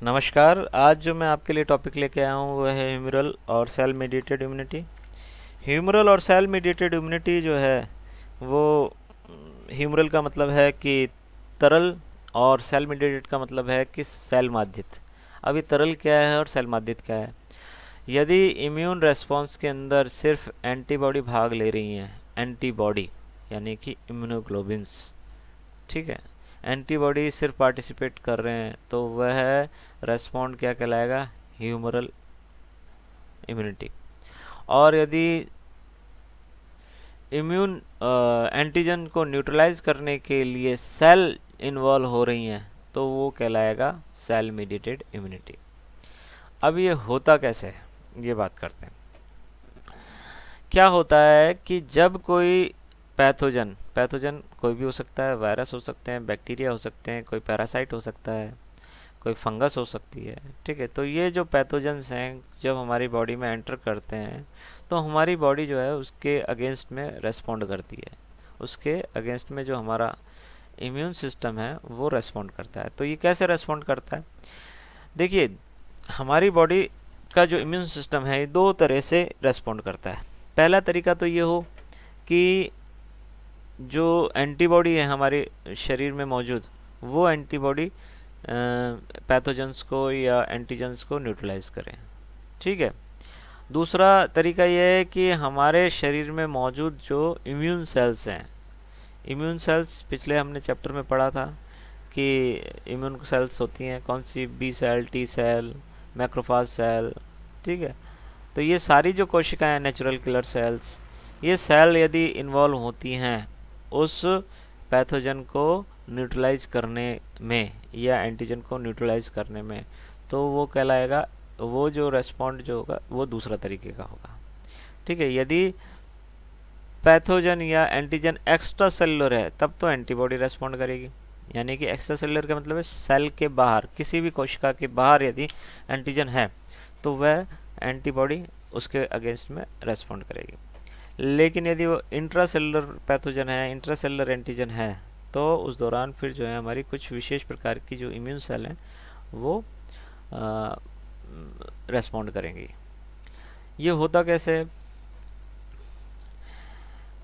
नमस्कार। आज जो मैं आपके लिए टॉपिक लेके आया हूँ वो है ह्यूमरल और सेल मीडिएटेड इम्यूनिटी। ह्यूमरल और सेल मीडिएटेड इम्यूनिटी जो है वो ह्यूमरल का मतलब है कि तरल और सेल मीडिएटेड का मतलब है कि सेल माध्यित। अभी तरल क्या है और सेल माध्यित क्या है? यदि इम्यून रेस्पॉन्स के अंदर सिर्फ एंटीबॉडी भाग ले रही हैं, एंटीबॉडी यानी कि इम्यूनोग्लोबिन्स, ठीक है, एंटीबॉडी सिर्फ पार्टिसिपेट कर रहे हैं तो वह रेस्पॉन्ड क्या कहलाएगा? Humoral immunity. और यदि इम्यून एंटीजन को न्यूट्रलाइज करने के लिए सेल इन्वॉल्व हो रही हैं तो वो कहलाएगा सेल मीडिएटेड इम्यूनिटी। अब ये होता कैसे है ये बात करते हैं। क्या होता है कि जब कोई पैथोजन पैथोजन कोई भी हो सकता है, वायरस हो सकते हैं, बैक्टीरिया हो सकते हैं, कोई पैरासाइट हो सकता है, कोई फंगस हो सकती है, ठीक है। तो ये जो पैथोजन्स हैं जब हमारी बॉडी में एंटर करते हैं तो हमारी बॉडी जो है उसके अगेंस्ट में रेस्पॉन्ड करती है, उसके अगेंस्ट में जो हमारा इम्यून सिस्टम है वो रेस्पॉन्ड करता है। तो ये कैसे रेस्पॉन्ड करता है? देखिए, हमारी बॉडी का जो इम्यून सिस्टम है ये दो तरह से रेस्पॉन्ड करता है। पहला तरीका तो ये हो कि जो एंटीबॉडी है हमारे शरीर में मौजूद वो एंटीबॉडी पैथोजेंस को या एंटीजेंस को न्यूट्रलाइज करें, ठीक है। दूसरा तरीका यह है कि हमारे शरीर में मौजूद जो इम्यून सेल्स हैं, इम्यून सेल्स पिछले हमने चैप्टर में पढ़ा था कि इम्यून सेल्स होती हैं कौन सी? B cell, T cell, macrophage cell, ठीक है। तो ये सारी जो कोशिकाएं हैं, नेचुरल किलर सेल्स, ये सेल यदि इन्वॉल्व होती हैं उस पैथोजन को न्यूट्रलाइज करने में या एंटीजन को न्यूट्रलाइज करने में, तो वो कहलाएगा, वो जो रेस्पॉन्ड जो होगा वो दूसरा तरीके का होगा, ठीक है। यदि पैथोजन या एंटीजन एक्स्ट्रा सेलुलर है तब तो एंटीबॉडी रेस्पॉन्ड करेगी, यानी कि एक्स्ट्रा सेलुलर का मतलब है सेल के बाहर, किसी भी कोशिका के बाहर यदि एंटीजन है तो वह एंटीबॉडी उसके अगेंस्ट में रेस्पॉन्ड करेगी। लेकिन यदि वो इंट्रासेलुलर पैथोजन है, इंट्रासेलुलर एंटीजन है, तो उस दौरान फिर जो है हमारी कुछ विशेष प्रकार की जो इम्यून सेल हैं वो रेस्पॉन्ड करेंगी। ये होता कैसे है?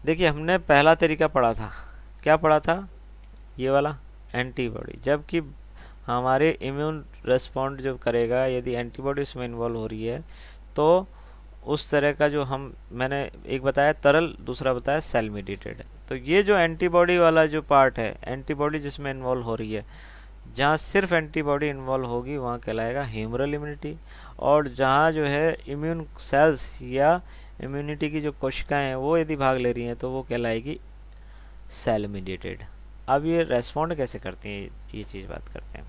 देखिए, हमने पहला तरीका पढ़ा था, क्या पढ़ा था? ये वाला, एंटीबॉडी। जबकि हमारे इम्यून रेस्पॉन्ड जो करेगा यदि एंटीबॉडी उसमें इन्वॉल्व हो रही है तो उस तरह का जो मैंने एक बताया तरल, दूसरा बताया सेल मीडिएटेड। तो ये जो एंटीबॉडी वाला जो पार्ट है, एंटीबॉडी जिसमें इन्वॉल्व हो रही है, जहाँ सिर्फ एंटीबॉडी इन्वॉल्व होगी वहाँ कहलाएगा ह्यूमरल इम्यूनिटी। और जहाँ जो है इम्यून सेल्स या इम्यूनिटी की जो कोशिकाएं हैं वो यदि भाग ले रही हैं तो वो कहलाएगी सेल मीडिएटेड। अब ये रेस्पॉन्ड कैसे करती हैं ये चीज़ बात करते हैं।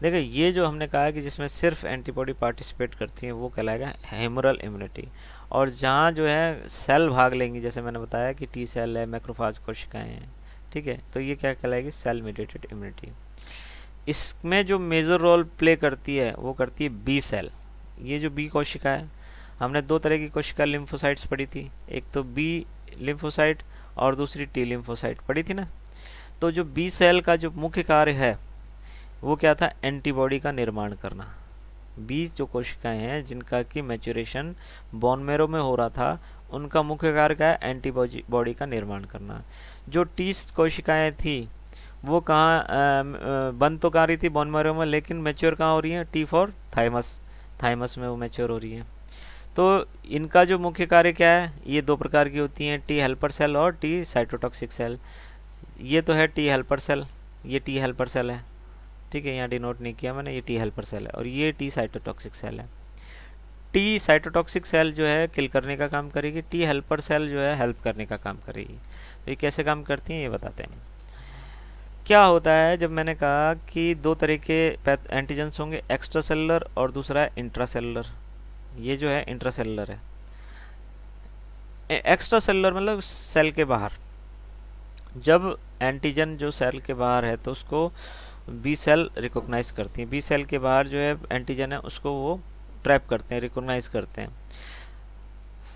देखिए, ये जो हमने कहा है कि जिसमें सिर्फ एंटीबॉडी पार्टिसिपेट करती है वो कहलाएगा ह्यूमरल इम्यूनिटी। और जहाँ जो है सेल भाग लेंगी, जैसे मैंने बताया कि टी सेल है, मैक्रोफाज कोशिकाएं हैं, ठीक है, तो ये क्या कहलाएगी? Cell mediated immunity. इसमें जो मेजर रोल प्ले करती है वो करती है बी सेल। ये जो बी कोशिका है, हमने दो तरह की कोशिका लिम्फोसाइट्स पढ़ी थी, एक तो बी लिम्फोसाइट और दूसरी टी लिम्फोसाइट पढ़ी थी ना। तो जो बी सेल का जो मुख्य कार्य है वो क्या था? एंटीबॉडी का निर्माण करना। बी जो कोशिकाएं हैं जिनका कि मैच्योरेशन बोन मैरो में हो रहा था, उनका मुख्य कार्य क्या है? एंटीबॉडी का निर्माण करना। जो टी कोशिकाएं थी वो कहाँ बंद तो कर रही थी बोन मैरो में, लेकिन मैच्योर कहाँ हो रही है? टी फॉर थाइमस, थाइमस में वो मैच्योर हो रही है। तो इनका जो मुख्य कार्य क्या है? ये दो प्रकार की होती हैं, टी हेल्पर सेल और टी साइटोटॉक्सिक सेल। ये तो है टी हेल्पर सेल, ये टी हेल्पर सेल है, ठीक है, यहाँ डिनोट नहीं किया मैंने, ये टी हेल्पर सेल है। और ये टी साइटोटॉक्सिक सेल है। टी साइटोटॉक्सिक सेल जो है किल करने का काम करेगी, टी हेल्पर सेल जो है हेल्प करने का काम करेगी। तो ये कैसे काम करती हैं ये बताते हैं। क्या होता है, जब मैंने कहा कि दो तरह के एंटीजेंस होंगे, एक्स्ट्रा सेलुलर और दूसरा है इंट्रा सेलुलर। ये जो है इंट्रा सेलुलर है। एक्स्ट्रा सेलुलर मतलब सेल के बाहर। जब एंटीजन जो सेल के बाहर है तो उसको बी सेल रिकॉग्नाइज करती हैं। बी सेल के बाहर जो है एंटीजन है उसको वो ट्रैप करते हैं, रिकॉग्नाइज करते हैं।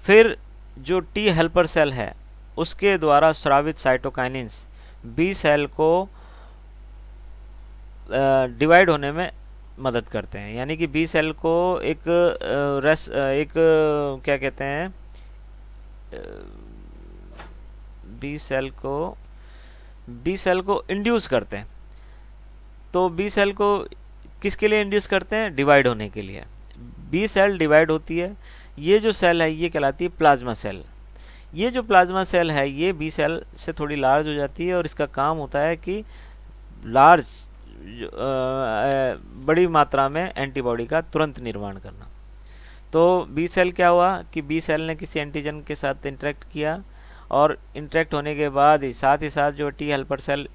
फिर जो टी हेल्पर सेल है उसके द्वारा स्रावित साइटोकाइनिन्स बी सेल को डिवाइड होने में मदद करते हैं। यानी कि बी सेल को एक क्या कहते हैं, बी सेल को इंड्यूस करते हैं। तो बी सेल को किसके लिए इंड्यूस करते हैं? डिवाइड होने के लिए। बी सेल डिवाइड होती है। ये जो सेल है ये कहलाती है प्लाज्मा सेल। ये जो प्लाज्मा सेल है ये बी सेल से थोड़ी लार्ज हो जाती है और इसका काम होता है कि लार्ज बड़ी मात्रा में एंटीबॉडी का तुरंत निर्माण करना। तो बी सेल क्या हुआ कि बी सेल ने किसी एंटीजन के साथ इंटरेक्ट किया और इंटरेक्ट होने के बाद ही साथ जो टी हेल्पर सेल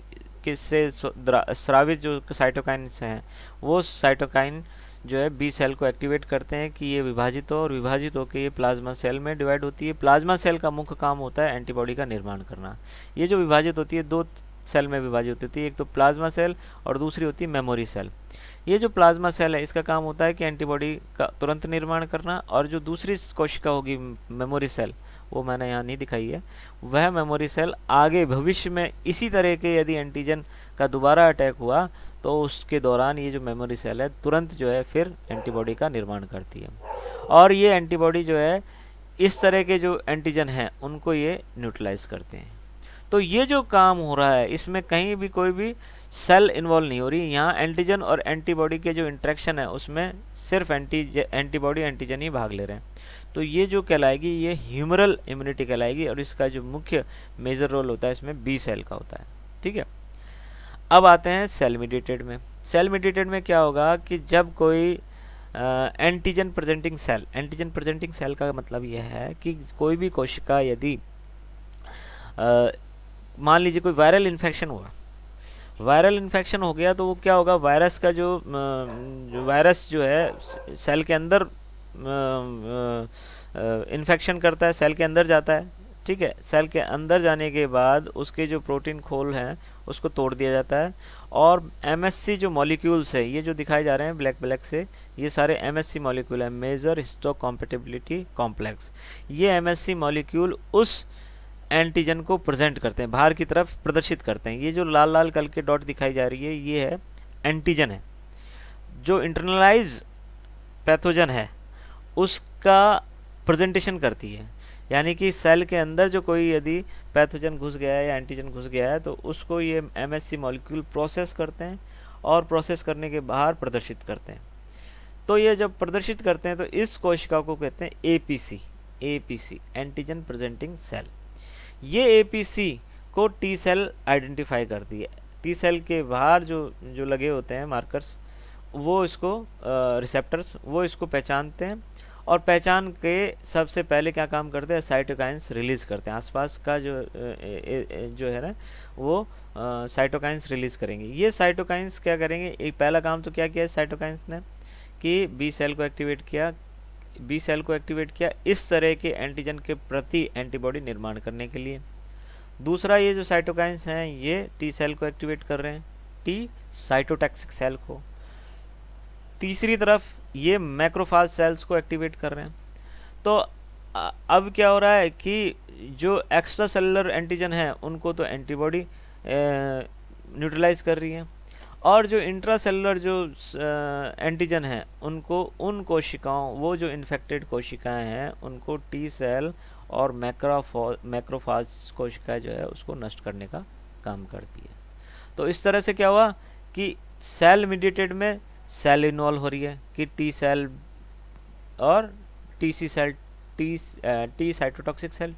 किससे स्रावित जो साइटोकाइन्स हैं वो साइटोकाइन जो है बी सेल को एक्टिवेट करते हैं कि ये विभाजित हो, और विभाजित होकर ये प्लाज्मा सेल में डिवाइड होती है। प्लाज्मा सेल का मुख्य काम होता है एंटीबॉडी का निर्माण करना। ये जो विभाजित होती है दो सेल में विभाजित होती है, एक तो प्लाज्मा सेल और दूसरी होती है मेमोरी सेल। ये जो प्लाज्मा सेल है इसका काम होता है कि एंटीबॉडी का तुरंत निर्माण करना, और जो दूसरी कोशिका होगी मेमोरी सेल, वो मैंने यहाँ नहीं दिखाई है, वह मेमोरी सेल आगे भविष्य में इसी तरह के यदि एंटीजन का दोबारा अटैक हुआ तो उसके दौरान ये जो मेमोरी सेल है तुरंत जो है फिर एंटीबॉडी का निर्माण करती है। और ये एंटीबॉडी जो है इस तरह के जो एंटीजन हैं उनको ये न्यूट्रलाइज करते हैं। तो ये जो काम हो रहा है इसमें कहीं भी कोई भी सेल इन्वॉल्व नहीं हो रही। यहाँ एंटीजन और एंटीबॉडी के जो इंटरेक्शन है उसमें सिर्फ एंटीबॉडी एंटीजन ही भाग ले रहे हैं। तो ये जो कहलाएगी ये ह्यूमरल इम्यूनिटी कहलाएगी, और इसका जो मुख्य मेजर रोल होता है इसमें बी सेल का होता है। ठीक है, अब आते हैं सेल मीडिएटेड में। सेल मीडिएटेड में क्या होगा कि जब कोई एंटीजन प्रेजेंटिंग सेल का मतलब यह है कि कोई भी कोशिका यदि मान लीजिए कोई वायरल इन्फेक्शन हो गया तो वो क्या होगा, वायरस का जो वायरस जो है सेल के अंदर इन्फेक्शन करता है, सेल के अंदर जाता है। ठीक है, सेल के अंदर जाने के बाद उसके जो प्रोटीन खोल हैं उसको तोड़ दिया जाता है, और एमएससी जो मॉलिक्यूल्स है ये जो दिखाए जा रहे हैं ब्लैक से, ये सारे एमएससी मॉलिक्यूल हैं, मेजर हिस्टोकॉम्पैटिबिलिटी कॉम्प्लेक्स। ये एमएससी मॉलिक्यूल उस एंटीजन को प्रेजेंट करते हैं, बाहर की तरफ प्रदर्शित करते हैं। ये जो लाल लाल कल के डॉट दिखाई जा रही है ये है एंटीजन है। जो इंटरनलाइज पैथोजन है उसका प्रेजेंटेशन करती है। यानी कि सेल के अंदर जो कोई यदि पैथोजन घुस गया है या एंटीजन घुस गया है तो उसको ये एमएससी मॉलिक्यूल प्रोसेस करते हैं, और प्रोसेस करने के बाहर प्रदर्शित करते हैं। तो ये जब प्रदर्शित करते हैं तो इस कोशिका को कहते हैं एपीसी एंटीजन प्रेजेंटिंग सेल। ये एपीसी को टी सेल आइडेंटिफाई करती है। टी सेल के बाहर जो लगे होते हैं मार्कर्स, वो इसको रिसेप्टर्स, वो इसको पहचानते हैं, और पहचान के सबसे पहले क्या काम करते हैं, साइटोकाइंस रिलीज करते हैं। आसपास का जो है ना वो साइटोकाइंस रिलीज करेंगे। ये साइटोकाइंस क्या करेंगे, एक पहला काम तो क्या किया साइटोकाइंस ने कि बी सेल को एक्टिवेट किया इस तरह के एंटीजन के प्रति एंटीबॉडी निर्माण करने के लिए। दूसरा, ये जो साइटोकाइंस हैं ये टी सेल को एक्टिवेट कर रहे हैं, टी साइटोटॉक्सिक सेल को। तीसरी तरफ ये मैक्रोफाज सेल्स को एक्टिवेट कर रहे हैं। तो अब क्या हो रहा है कि जो एक्स्ट्रा सेलुलर एंटीजन है उनको तो एंटीबॉडी न्यूट्रलाइज कर रही है, और जो इंट्रा सेलुलर जो एंटीजन है उनको उन कोशिकाओं, वो जो इन्फेक्टेड कोशिकाएं हैं उनको टी सेल और मैक्रोफाज कोशिका जो है उसको नष्ट करने का काम करती है। तो इस तरह से क्या हुआ कि सेल मीडिएटेड में सेल इन्वॉल्व हो रही है कि टी सेल और TC cell, T cytotoxic cell,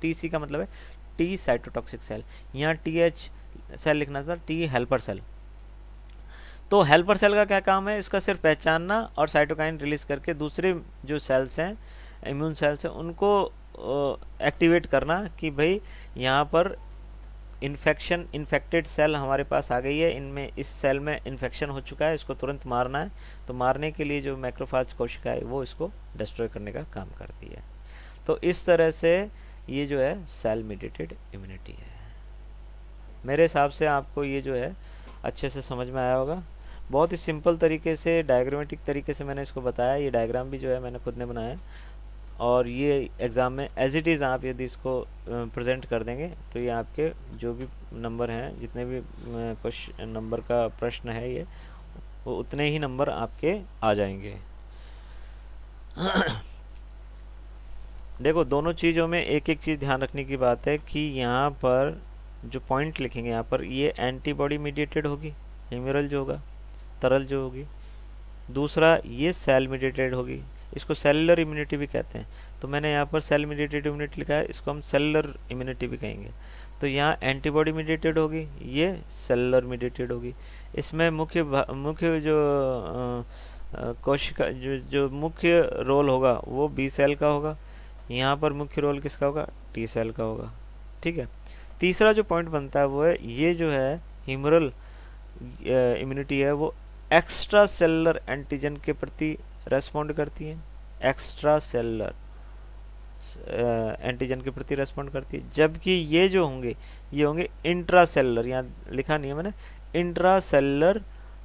TC का मतलब है टी साइटोटॉक्सिक सेल। यहाँ टीएच सेल लिखना था, टी हेल्पर सेल। तो हेल्पर सेल का क्या काम है, इसका सिर्फ पहचानना और साइटोकाइन रिलीज करके दूसरे जो सेल्स हैं, इम्यून सेल्स हैं, उनको एक्टिवेट करना कि भाई यहाँ पर इन्फेक्टेड सेल हमारे पास आ गई है, इनमें इस सेल में इन्फेक्शन हो चुका है, इसको तुरंत मारना है। तो मारने के लिए जो मैक्रोफाज कोशिका है वो इसको डिस्ट्रॉय करने का काम करती है। तो इस तरह से ये जो है सेल मीडिएटेड इम्यूनिटी है। मेरे हिसाब से आपको ये जो है अच्छे से समझ में आया होगा। बहुत ही सिंपल तरीके से, डायग्रामेटिक तरीके से मैंने इसको बताया। ये डायग्राम भी जो है मैंने खुद ने बनाया, और ये एग्ज़ाम में एज इट इज़ आप यदि इसको प्रेजेंट कर देंगे तो ये आपके जो भी नंबर हैं, जितने भी कुछ नंबर का प्रश्न है, ये वो उतने ही नंबर आपके आ जाएंगे। देखो दोनों चीज़ों में एक एक चीज़ ध्यान रखने की बात है कि यहाँ पर जो पॉइंट लिखेंगे, यहाँ पर ये एंटीबॉडी मीडिएटेड होगी, ह्यूमरल जो होगा, तरल जो होगी। दूसरा ये सेल मीडिएटेड होगी, इसको सेलुलर इम्यूनिटी भी कहते हैं। तो मैंने यहाँ पर सेल मीडिएटेड इम्यूनिटी लिखा है, इसको हम सेलुलर इम्यूनिटी भी कहेंगे। तो यहाँ एंटीबॉडी मीडिएटेड होगी, ये सेलुलर मीडिएटेड होगी। इसमें मुख्य जो कोशिका जो मुख्य रोल होगा वो बी सेल का होगा। यहाँ पर मुख्य रोल किसका होगा? टी सेल का होगा। ठीक है। तीसरा जो पॉइंट बनता है वो है ये जो है ह्यूमरल इम्यूनिटी है वो एक्स्ट्रा सेलुलर एंटीजन के प्रति रेस्पॉन्ड करती है, एक्स्ट्रा सेलुलर एंटीजन के प्रति रेस्पॉन्ड करती है। जबकि ये जो होंगे ये होंगे इंट्रा सेलुलर, यहाँ लिखा नहीं है मैंने, इंट्रा सेलुलर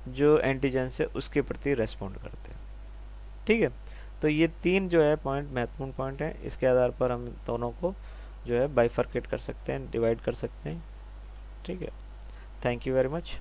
जो एंटीजन से उसके प्रति रेस्पॉन्ड करते हैं। ठीक है। तो ये तीन जो है पॉइंट महत्वपूर्ण पॉइंट हैं, इसके आधार पर हम दोनों को जो है बाइफरकेट कर सकते हैं, डिवाइड कर सकते हैं। ठीक है। Thank you very much.